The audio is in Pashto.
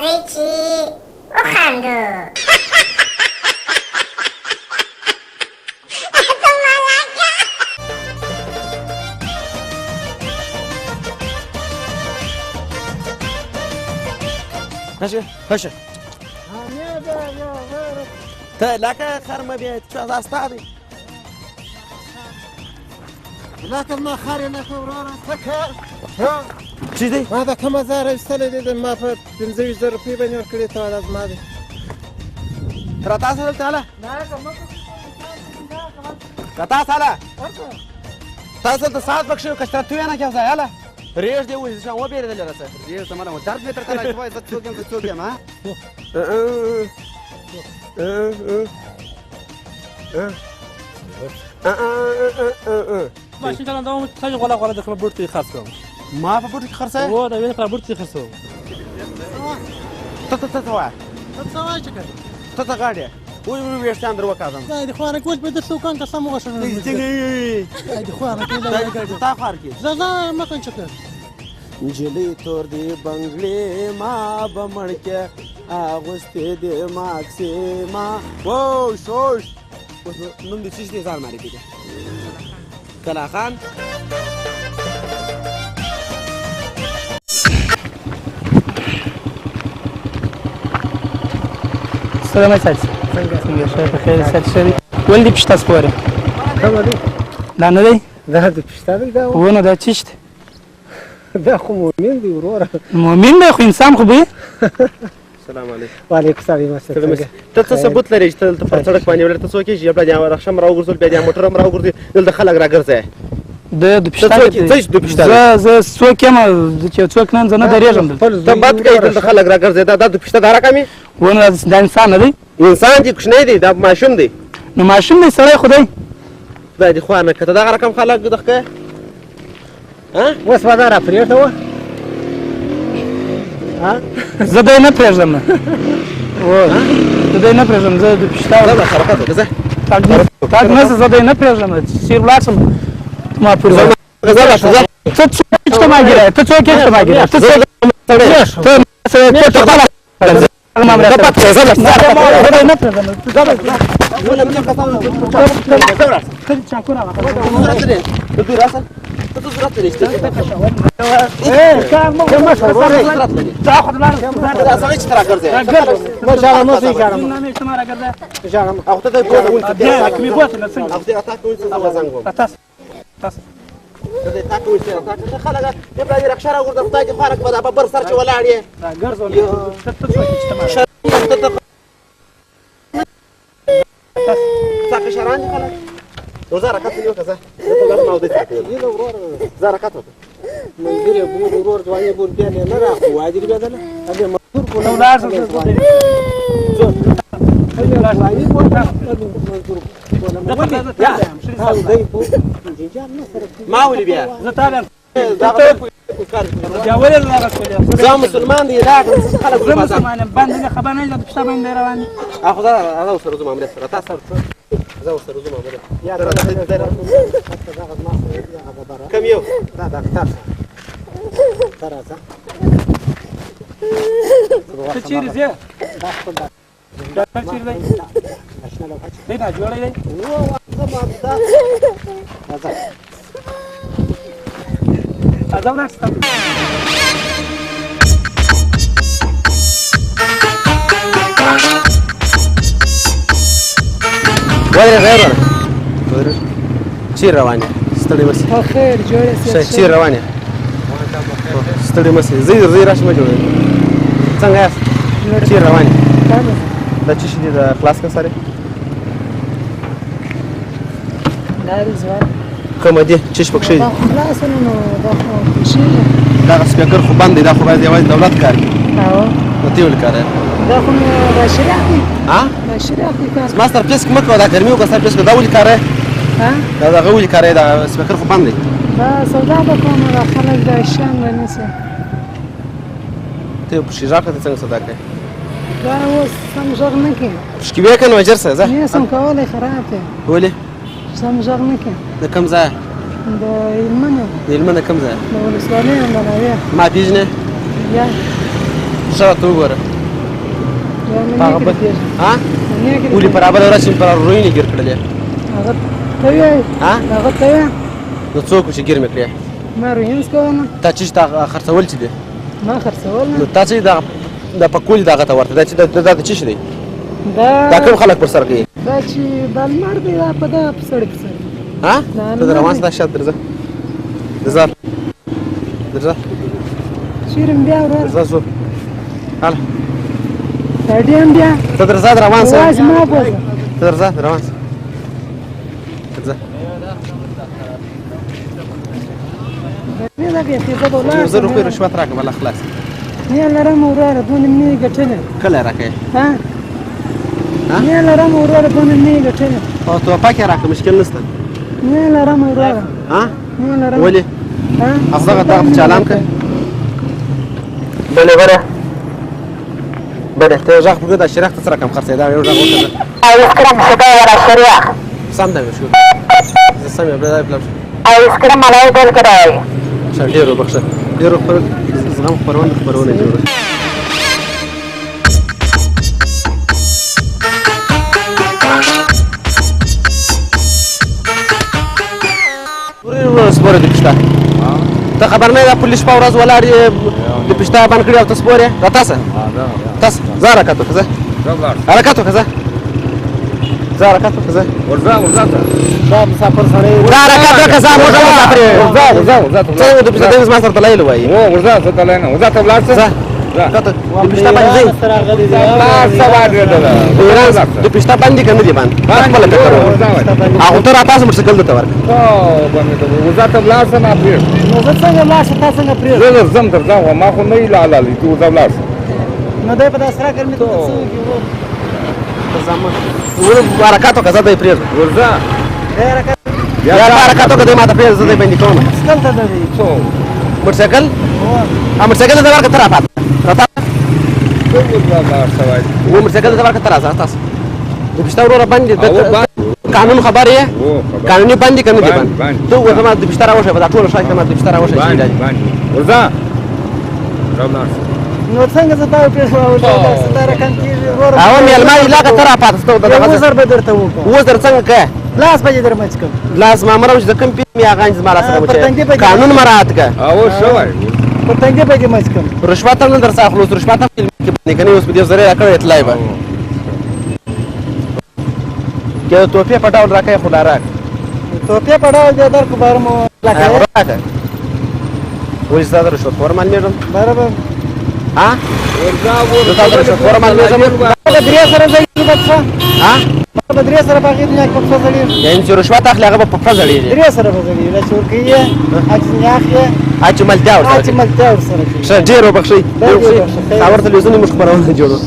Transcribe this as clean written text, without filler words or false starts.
راځئ چې وخاندو. هشه ته لکه خر مه بیا دا ستا دی لکه ما خر یې لکه وروره چې دی ما دا کومه ځای راویستلی دی ما په 15,000 روپۍ باندې ورکړې ته دا زما دی را تا سره دلته هله را تا سره تاسو دلته ساعت بکښې و که تو یې نه کېږه هله ریش دی وایي شان وبېرېدلې راڅه ریش ته منه درد مې تر کله چې وایي زه څوک یم زه څوک یم ماشین چلوونکی خیلی غلا غلا داخل بورتی خاص کنم. ما په بوټو کې خرڅه و دا ویل کار بورتی خاصو. ته وایه څه وایې چې کوې ته غاړې وایي ویښتان در وکاږم دا د خواره کوچ به درته وکړم که سم وغوښم د خواره کې تا خوار کې زه مکن چې کوې نجلۍ تور دی بنګلې ما به مړ کې اغوستې دې ماکسې ما ووش ووش اوس نوم دې څه دی ځان معرفي کړه کلا خان سلام علیکم. څنګه شې په خیر سات شې ولې پښتا سپوره کومه دی دا نه دی دا د پښتا دی دا ونه دا چیشت دا خو مؤمن دی وروره مؤمن دی خو انسان خو به سلام علیکم وعلیکم السلام ته څه ثبوت لري چې ته دلته پر سړک باندې ولاړ ته څوک یې بیا د رخصم راوګرځول بیا د موټر هم راوګرځي دلته خلک راګرځي د پښتا زه څوک یم چې څوک نن زه نه درېږم ته بد کوي دلته خلک راګرځي دا د پښتا دا رقمي ونه دا انسان نه دی انسان دی کوچنی دی دا ماشوم دی نو ماشوم دی سړی خو دی خدای دې خوا نه که ته دغه رقم خلک دغه کوې اوس به دا راپرېږده وه زه دی نه پرېږدم نه زه دی نه پرېږدم زه د پښتا حرکت وکړه ځه تاګ نه زه دی نه پرېږدم چیر ولاړ شم ما پورې ته څوک یې چې ما ګیرې ته څوک یې چې ما ګیرې ته څوک خلک بیا دې رکشه راوګرځه خدای دې خواره کړه په بر سر چې ولاړ یې څاکه شران دي خلک نو زه حرکت دې وکړه ځه ته لاړ ما ودې زه حرکت وکړه ملګري بور ورور ځواني بور بیا نه راخو واجب بدله هغه مزدور کو نو لاړ ما ولي بیا زه تابع بیا ولې لاړ زه مسلمان دی لاړ خلک زه مسلمان یم باندې خبر نه د پښتا باندې روان دي خدا هغه ورسره زما امریت سره تاسو زه ورسره زما امریت کم یو دا ډاکټر تر راځه ته چیرې ځې ډاکټر چیرې دی دی نه جوړی دی راځه ولاړ ستا غیر چیر روان یې ستړی مه سې خیر جوړې چیر روان یې ستړی مه سې زه راشي مه جوړوې څنګه یاست چیر روان یې دا څه شي دي د خلاص که سره کومه دي څه شي پکښې دي دغه سپیکر خو بند دی دا خو باید یوازې دولت کار کوي نو ته ولې کار دا خو بشریات دی بشریات دی کار زما سره پلیسک مه کوه دا ګرمي وکړه سره پلیسک دا ولې کار دا دغه ولې کار دا سپیکر خو بند دی دا سودا به کوم دا خلک د شام ونیسي ته په شیژه ته څنګه سودا کوې دا اوس سم غږ نه کوي شکیبې که نو اجر سه ځه نه سم کولی خراب دی ولې سم غږ نه کوي د کوم ځای د هلمند د هلمند د کوم ځای د ولسوالۍ منویه ما پېژنې یا ښه راته وګوره هغه بل ها ولې پر ابل راشي پر روینې ګیر کړلې هغه ته وایي ها هغه ته وایي نو څوک چې ګیر مې کړې ما روینس کوم تا چې تا خرڅول چې دي ما خرڅول نو تا چې د پکول دغه ته ورته دا چې دا څه شي دی دا دا کوم خلک پر سر کوي دا چې بلمړ دی دا په دا سړک سره ها دا ته روان دا شات درځه درځه شیرم بیا ورور درځه زو هلا ډیم بیا ته درځه روان سه واز ما بوزه ته درځه روان سه درځه نه دا بیا څه په ولا 1000 روپۍ رشوت راکړه بل خلاص نه لرم ورور دونه می ګټنه کله راکې ها ها؟ نه لرم ورور دونه می ګټنه او ته پاکه راکړه مشکل نشته نه لرم ورور ها نه لرم ولې ها اصدق ته چالان کړ بله بره بله ته ځخ په دا شریخ ته سره کم خرڅې دا یو ځخ وکړه ایس کرم شکا ورا شریعه سم دی شو زه سم یې بل بل ایس کرم ملای دل کړای شر ډیرو بخښه ډیرو پر زغم خبرونه جوړه سپوره د پښتا ته خبر نه ده پولیس په ورځ ولاړ د پښتا باندې کړی او ته سپوره را تاسو تاسو زاره کاته کزه حرکت وکړه زاره کاته کزه ورځه دا مسافر سره زاره کاته کزه موږ مسافر څه د پښتا د مسافر ته لایل وای ورځه څه تلای نه ورځه ته ولاړ څه کاته د پښتا باندې د پښتا باندې کنه دی باندې خپل کړو هغه تر تاسو موټرسایکل ته ورک ورځه ته ولاړ څه نه پیر نو زه څنګه لاس تاسو څنګه پرې زه زم درځم ما خو نه لاله ته ورځه ولاړ نو دای په داسره ګرمي ته څه زمان حرکت وکړه د پرېز ورځه یا حرکت وکړه ما ته پرېز زده باندې کوم سکل ته دی څو موټرسایکل موټرسایکل ته ورک تر افات راته و موټرسایکل ته ورک تر تاسو د پښتا ورو باندې قانون خبر یې قانوني باندې کنه دی باندې ته وځه ما د پښتا راوښه په ټول شای ته ما د پښتا راوښه ورځه نو څنګه زه دا په ستاره کم کیږي ور او مې المای لا تر افات ستو د وزر به درته وکړم وزر څنګه کې لاس به در مچ کوم لاس ما مروج د کم پی می اغانځ مارا سره وچه قانون مراعات کا او شوای په څنګه به مچ کوم رشوت هم در څخه خلاص رشوت هم کې باندې کني اوس په دې زره راکړې اطلاع به کې توفیه پټاول راکې خدا راک توپه پړاو دې در کو بارمو لکه راکې وې زاد رشوت فورمال میرم برابر ها ورځه زاد رشوت فورمال میرم بدري سره ځي بچا ها بدري سره باغې دنیا کو څه ځړي یعنی چې رشوت اخلي هغه په فزړې بدري سره بځړي لا چورکیه اجنیاخه اچ ملتیا اچ ورته ملته سره ډیرو بخشي ډېر بخښي. اور ته لزونی مخ خبرونه جوړو